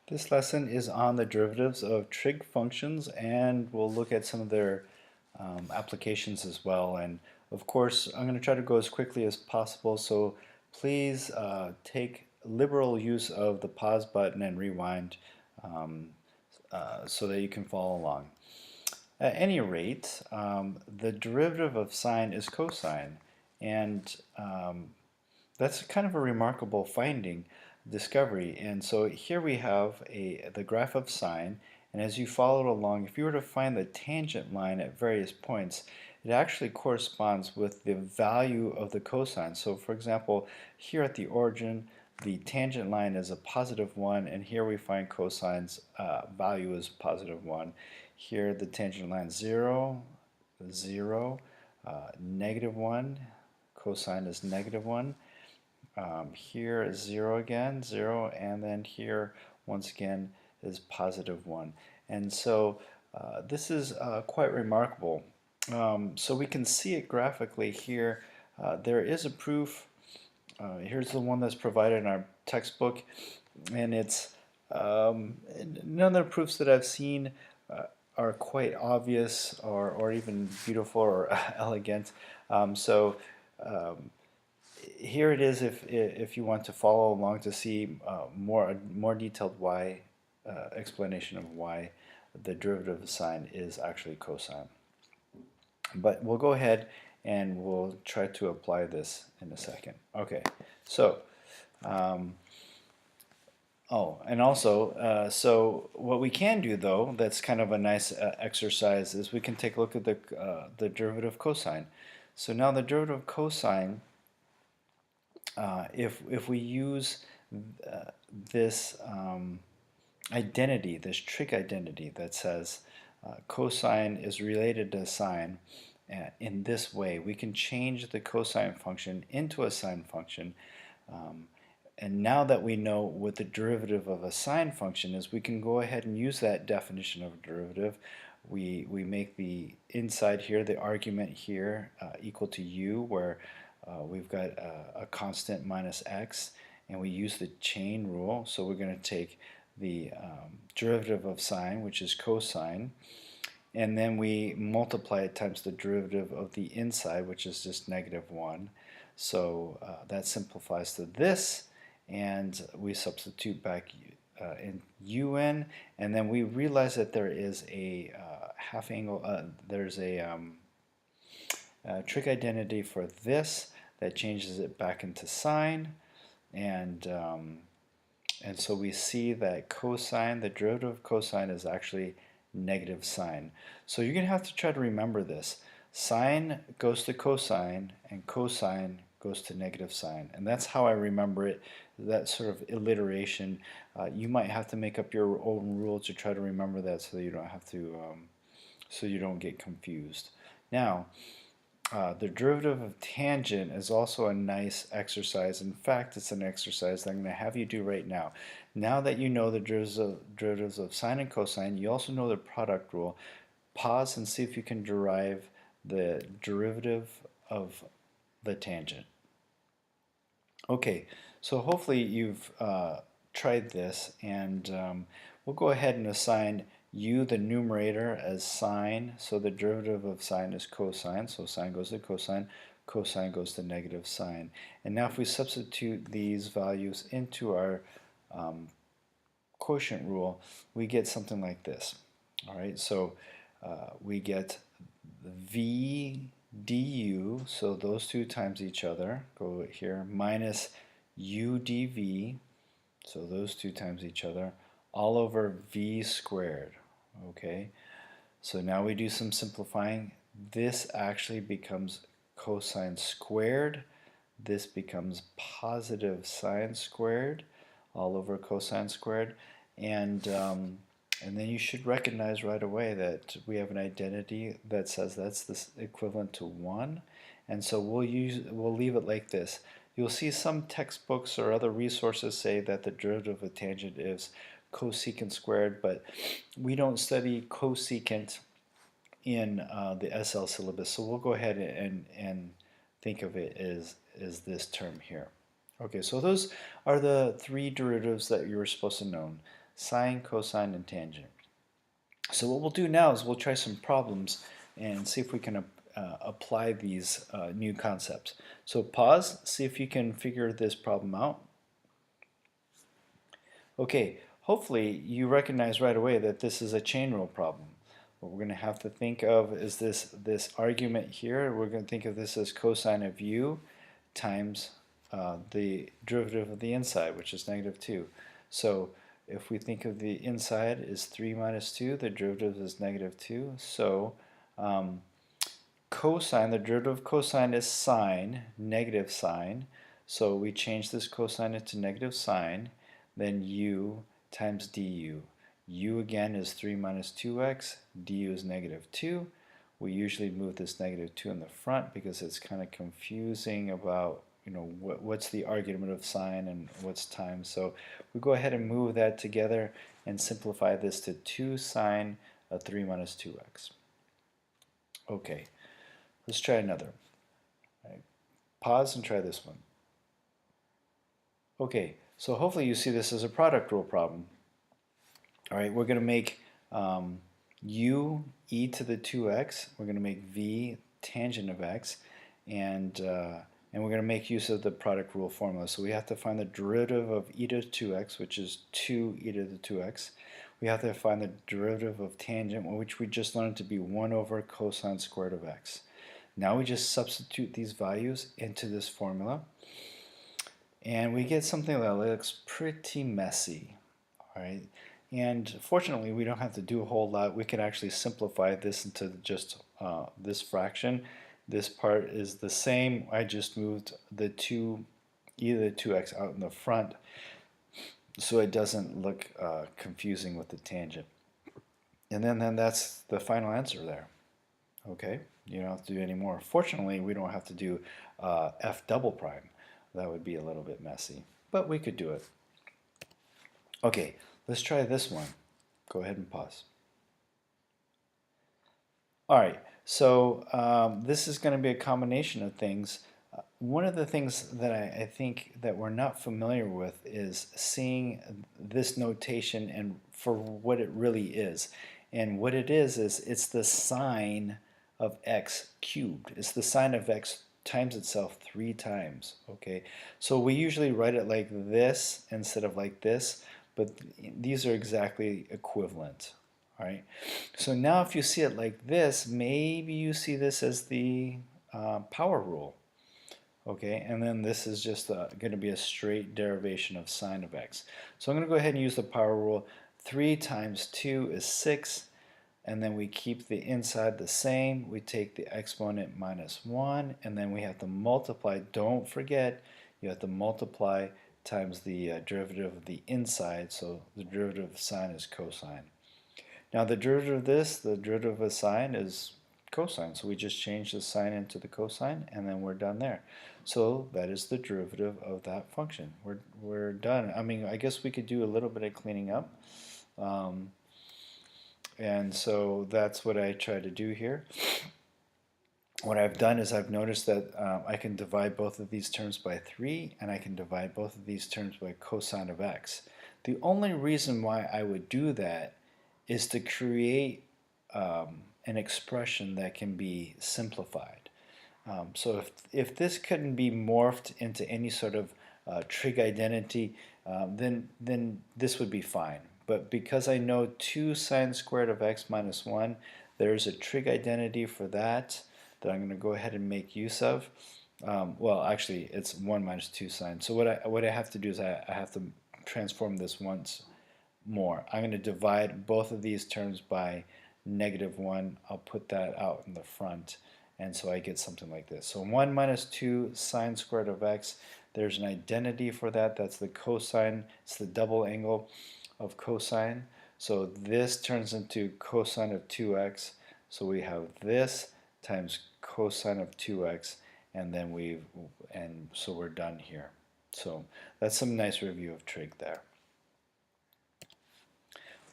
This lesson is on the derivatives of trig functions, and we'll look at some of their applications as well. And of course, I'm going to try to go as quickly as possible, so please take liberal use of the pause button and rewind um, so that you can follow along. At any rate, the derivative of sine is cosine, and that's kind of a remarkable finding, discovery. And so here we have the graph of sine, and as you followed along, if you were to find the tangent line at various points, it actually corresponds with the value of the cosine. So for example, here at the origin, the tangent line is a positive 1, and here we find cosine's value is positive 1. Here the tangent line is 0, 0, negative 1, cosine is negative 1. Here is 0 again, 0, and then here once again is positive 1. And so this is quite remarkable. So we can see it graphically here. There is a proof. Here's the one that's provided in our textbook, and it's none of the proofs that I've seen are quite obvious or even beautiful or elegant. So here it is if you want to follow along to see more detailed why explanation of why the derivative of sine is actually cosine. But we'll go ahead and we'll try to apply this in a second. Okay, so and also, so what we can do though, that's kind of a nice exercise, is we can take a look at the derivative of cosine. So now the derivative of cosine, if we use this identity, this trig identity that says cosine is related to sine in this way, we can change the cosine function into a sine function. And now that we know what the derivative of a sine function is, we can go ahead and use that definition of a derivative. We make the inside here, the argument here, equal to u, where we've got a constant minus x, and we use the chain rule. So we're going to take the derivative of sine, which is cosine, and then we multiply it times the derivative of the inside, which is just negative 1. So that simplifies to this, and we substitute back in un, and then we realize that there is a half angle, there's a trig identity for this that changes it back into sine, and so we see that cosine, the derivative of cosine, is actually negative sine. So you're going to have to try to remember this. Sine goes to cosine, and cosine goes to negative sine, and that's how I remember it, that sort of alliteration. You might have to make up your own rule to try to remember that, so that you don't have to, so you don't get confused. Now, the derivative of tangent is also a nice exercise. In fact, it's an exercise that I'm going to have you do right now. Now that you know the derivatives of sine and cosine, you also know the product rule. Pause and see if you can derive the derivative of the tangent. Okay, so hopefully you've tried this, and we'll go ahead and assign u, the numerator, as sine. So the derivative of sine is cosine, so sine goes to cosine, cosine goes to negative sine. And now if we substitute these values into our quotient rule, we get something like this. All right, so we get v du, so those two times each other, go here, minus u dv, so those two times each other, all over v squared. Okay, so now we do some simplifying. This actually becomes cosine squared. This becomes positive sine squared, all over cosine squared. And then you should recognize right away that we have an identity that says that's this equivalent to 1. And so we'll leave it like this. You'll see some textbooks or other resources say that the derivative of tangent is cosecant squared, but we don't study cosecant in the SL syllabus, so we'll go ahead and think of it as this term here. Okay, so those are the three derivatives that you were supposed to know. sine, cosine, and tangent. So what we'll do now is we'll try some problems and see if we can apply these new concepts. So pause, see if you can figure this problem out. Okay, hopefully you recognize right away that this is a chain rule problem. What we're going to have to think of is this argument here. We're going to think of this as cosine of u times the derivative of the inside, which is negative 2. So if we think of the inside is 3 minus 2, the derivative is negative 2. So cosine, the derivative of cosine is sine, negative sine. So we change this cosine into negative sine, then u times du. U again is 3 minus 2x, du is negative 2. We usually move this negative 2 in the front because it's kind of confusing about what's the argument of sine and what's times. So we go ahead and move that together and simplify this to 2 sine of 3 minus 2x. Okay, let's try another. Right. Pause and try this one. Okay, so hopefully you see this as a product rule problem. All right, we're going to make u e to the 2x. We're going to make v tangent of x, and we're going to make use of the product rule formula. So we have to find the derivative of e to the 2x, which is 2 e to the 2x. We have to find the derivative of tangent, which we just learned to be 1 over cosine squared of x. Now we just substitute these values into this formula, and we get something that looks pretty messy. All right. And fortunately, we don't have to do a whole lot. We can actually simplify this into just this fraction. This part is the same. I just moved the 2 e to the 2x out in the front so it doesn't look confusing with the tangent. And then that's the final answer there. Okay, you don't have to do any more. Fortunately, we don't have to do f double prime. That would be a little bit messy, but we could do it. Okay, let's try this one. Go ahead and pause. All right, so this is going to be a combination of things. One of the things that I think that we're not familiar with is seeing this notation and for what it really is. And what it is it's the sine of x cubed. It's the sine of x times itself 3 times. Okay, so we usually write it like this instead of like this, but these are exactly equivalent. All right, so now if you see it like this, maybe you see this as the power rule. Okay, and then this is just going to be a straight derivation of sine of x. So I'm going to go ahead and use the power rule. 3 times 2 is 6, and then we keep the inside the same. We take the exponent minus 1, and then we have to multiply. Don't forget, you have to multiply times the derivative of the inside, so the derivative of sine is cosine. Now the derivative of this, the derivative of sine is cosine, so we just change the sine into the cosine, and then we're done there. So that is the derivative of that function. We're done. I mean, I guess we could do a little bit of cleaning up. And so that's what I try to do here. What I've done is I've noticed that I can divide both of these terms by 3, and I can divide both of these terms by cosine of x. The only reason why I would do that is to create an expression that can be simplified. So if this couldn't be morphed into any sort of trig identity, then this would be fine. But because I know 2 sine squared of x minus 1, there's a trig identity for that I'm going to go ahead and make use of. Well, actually, it's 1 minus 2 sine. So what I have to do is I have to transform this once more. I'm going to divide both of these terms by -1. I'll put that out in the front, and so I get something like this. So 1 minus 2 sine squared of x, there's an identity for that. That's the cosine. It's the double angle of cosine. So this turns into cosine of 2x. So we have this times cosine of 2x, and then so we're done here. So that's some nice review of trig there.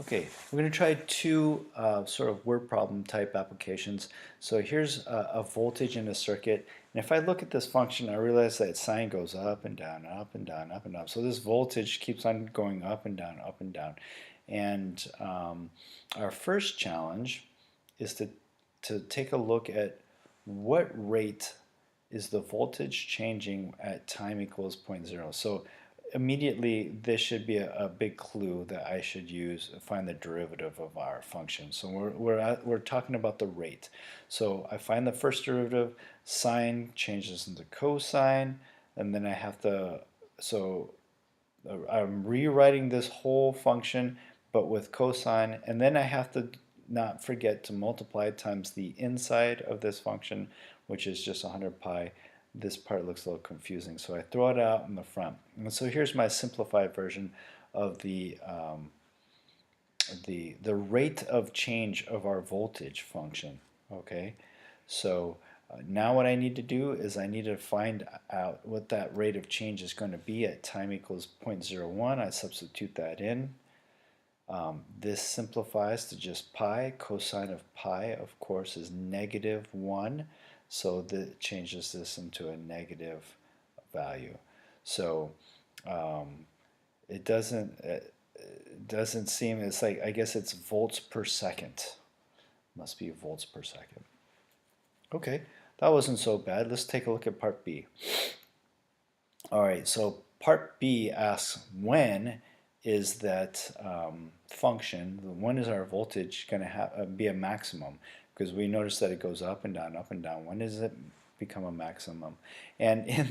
Okay, we're going to try two sort of word problem type applications. So here's a voltage in a circuit, and if I look at this function, I realize that sine goes up and down, up and down, up and down. So this voltage keeps on going up and down, up and down. And our first challenge is to take a look at what rate is the voltage changing at time equals 0.0. So immediately this should be a big clue that I should use to find the derivative of our function. So we're talking about the rate. So I find the first derivative, sine changes into cosine, and then I have to, so I'm rewriting this whole function but with cosine, and then I have to not forget to multiply times the inside of this function, which is just 100 pi. This part looks a little confusing, so I throw it out in the front. And so here's my simplified version of the rate of change of our voltage function. Okay, so now what I need to do is I need to find out what that rate of change is going to be at time equals 0.01. I substitute that in. This simplifies to just pi. Cosine of pi, of course, is -1. So that changes this into a negative value. So it doesn't seem, it's like, I guess it's volts per second. Must be volts per second. Okay, that wasn't so bad. Let's take a look at part B. All right, so part B asks, when is that function, when is our voltage going to be a maximum? Because we notice that it goes up and down, up and down. When does it become a maximum? And in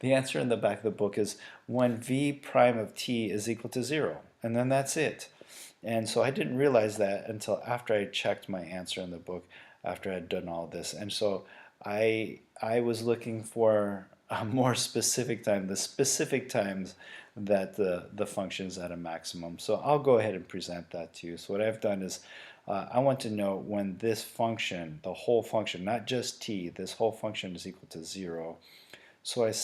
the answer in the back of the book is when v prime of t is equal to 0. And then that's it. And so I didn't realize that until after I checked my answer in the book, after I had done all this. And so I was looking for a more specific time, the specific times that the function is at a maximum. So I'll go ahead and present that to you. So what I've done is I want to know when this function, the whole function, not just t, this whole function is equal to 0. So I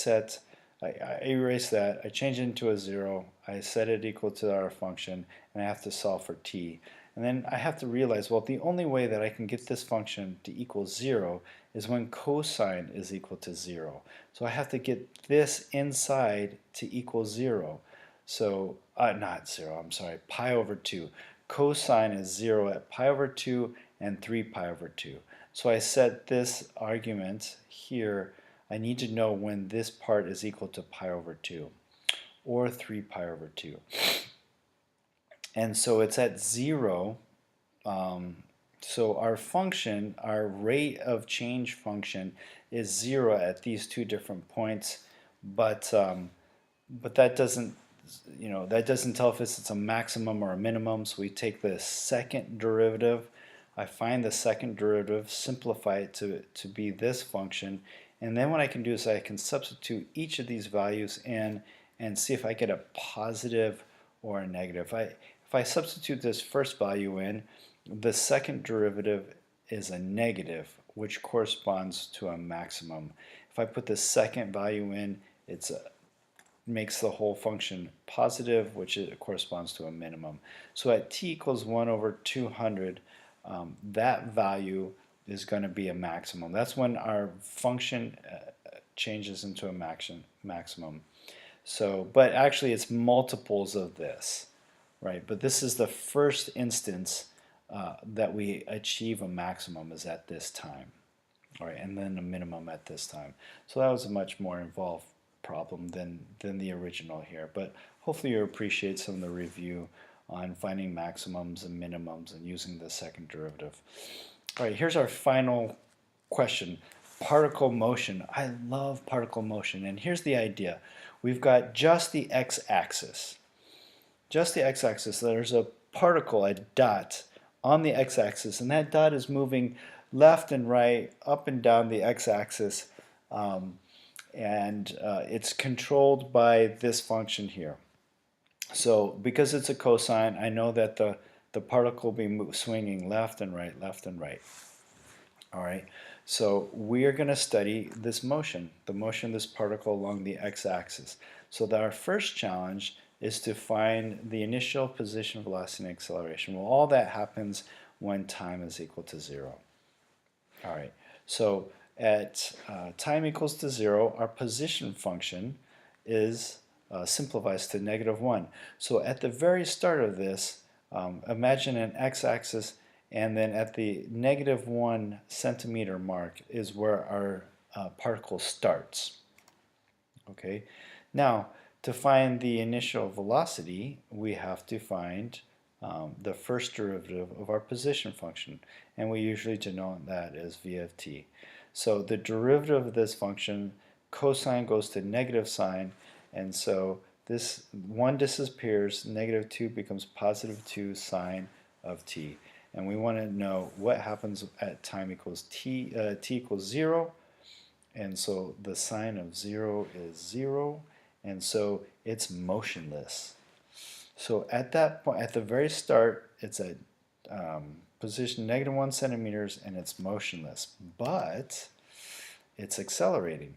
erase that, I change it into a 0, I set it equal to our function, and I have to solve for t. And then I have to realize, well, the only way that I can get this function to equal 0 is when cosine is equal to 0. So I have to get this inside to equal 0. So, not 0, I'm sorry, pi over 2. Cosine is 0 at pi over 2 and 3 pi over 2. So I set this argument here. I need to know when this part is equal to pi over 2 or 3 pi over 2. And so it's at 0. So our function, our rate of change function, is 0 at these two different points, but that doesn't, that doesn't tell if it's a maximum or a minimum. So we take the second derivative. I find the second derivative, simplify it to be this function, and then what I can do is I can substitute each of these values in and see if I get a positive or a negative. If I substitute this first value in, the second derivative is a negative, which corresponds to a maximum. If I put the second value in, it makes the whole function positive, which corresponds to a minimum. So at t equals 1 over 200, that value is going to be a maximum. That's when our function changes into a maximum. So, but actually it's multiples of this, right? But this is the first instance that we achieve a maximum is at this time, all right, and then a minimum at this time. So that was a much more involved problem than the original here, but hopefully you appreciate some of the review on finding maximums and minimums and using the second derivative. All right, here's our final question. Particle motion. I love particle motion, and here's the idea. We've got just the x-axis. Just the x-axis. There's a particle, a dot, on the x-axis, and that dot is moving left and right, up and down the x-axis, and it's controlled by this function here. So because it's a cosine, I know that the particle will be swinging left and right, left and right. All right, so we are going to study this motion, the motion of this particle along the x-axis. So that our first challenge is to find the initial position, velocity, and acceleration. Well, all that happens when time is equal to 0. All right, so at time equals to 0, our position function is simplifies to -1. So at the very start of this, imagine an x-axis, and then at the -1 centimeter mark is where our particle starts. Okay, now to find the initial velocity, we have to find the first derivative of our position function, and we usually denote that as v of t. So the derivative of this function, cosine goes to negative sine, and so this 1 disappears, -2 becomes +2 sine of t. And we want to know what happens at time equals t equals 0, and so the sine of 0 is 0, and so it's motionless. So at that point, at the very start, it's at position -1 centimeters, and it's motionless, but it's accelerating.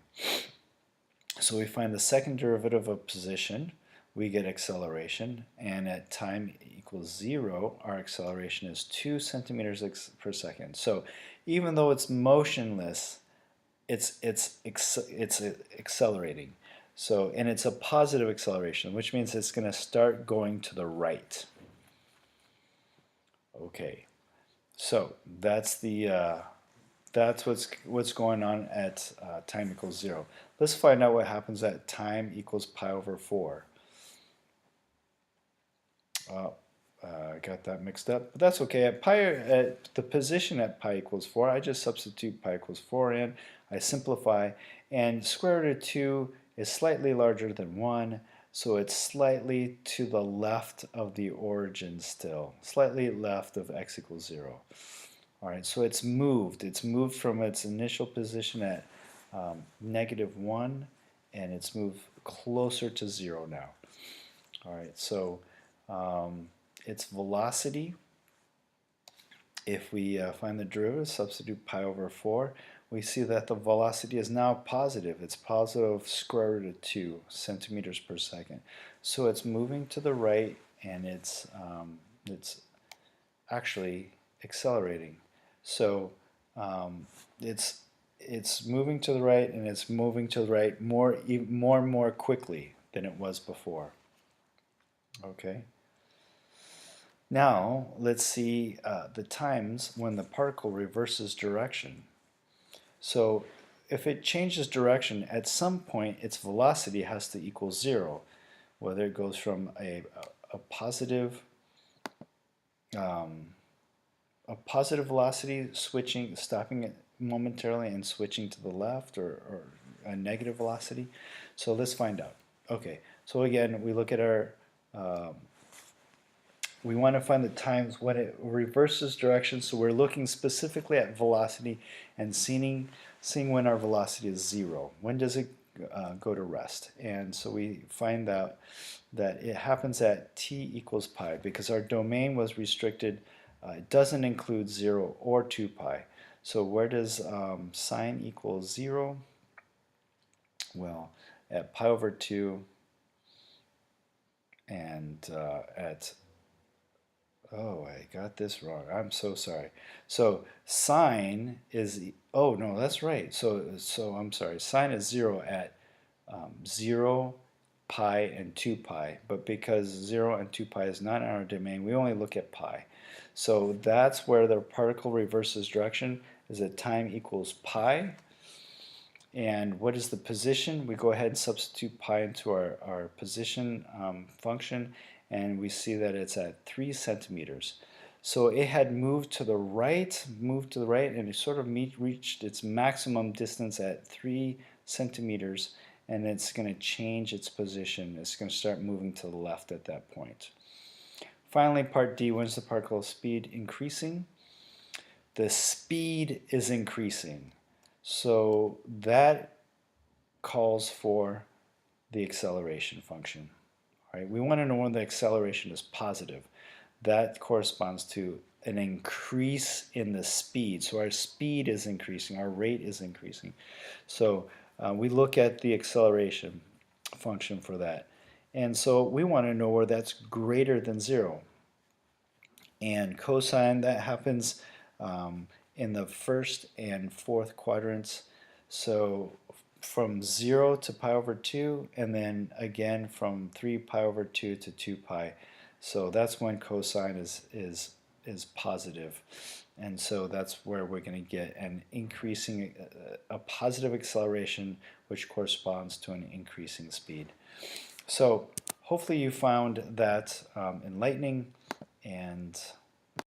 So we find the second derivative of position, we get acceleration, and at time equals 0, our acceleration is 2 centimeters per second. So even though it's motionless, it's accelerating. So, and it's a positive acceleration, which means it's going to start going to the right. Okay, so that's the that's what's going on at time equals 0. Let's find out what happens at time equals pi over 4. I got that mixed up, but that's okay. At the position at pi equals 4, I just substitute pi equals 4 in. I simplify, and square root of 2 is slightly larger than 1, so it's slightly to the left of the origin still, slightly left of x equals 0. All right, so it's moved. It's moved from its initial position at -1, and it's moved closer to 0 now. All right, so its velocity, if we find the derivative, substitute pi over 4, we see that the velocity is now positive. It's positive square root of 2 centimeters per second. So it's moving to the right, and it's actually accelerating. So it's moving to the right, and it's moving to the right more and more quickly than it was before. Okay. Now let's see the times when the particle reverses direction. So if it changes direction, at some point its velocity has to equal 0, whether it goes from a positive velocity, stopping it momentarily and switching to the left, or a negative velocity. So let's find out. Okay, so again, we look at our we want to find the times when it reverses direction, so we're looking specifically at velocity and seeing when our velocity is 0. When does it go to rest? And so we find out that it happens at t equals pi, because our domain was restricted. It doesn't include 0 or 2 pi. So where does sine equal 0? Well, at pi over 2, and at oh, I got this wrong. I'm so sorry. So sine is, oh no, that's right. So I'm sorry. Sine is 0 at 0, pi, and 2 pi. But because 0 and 2 pi is not in our domain, we only look at pi. So that's where the particle reverses direction, is at time equals pi. And what is the position? We go ahead and substitute pi into our position function, and we see that it's at 3 centimeters. So it had moved to the right, and it sort of reached its maximum distance at 3 centimeters, and it's going to change its position. It's going to start moving to the left at that point. Finally, part D, when's the particle speed increasing? The speed is increasing. So that calls for the acceleration function. All right, we want to know when the acceleration is positive. That corresponds to an increase in the speed. So our speed is increasing, our rate is increasing. So we look at the acceleration function for that. And so we want to know where that's greater than 0. And cosine, that happens in the first and fourth quadrants. So from 0 to pi over 2, and then again from 3 pi over 2 to 2 pi. So that's when cosine is positive. And so that's where we're going to get an increasing, a positive acceleration, which corresponds to an increasing speed. So hopefully you found that enlightening, and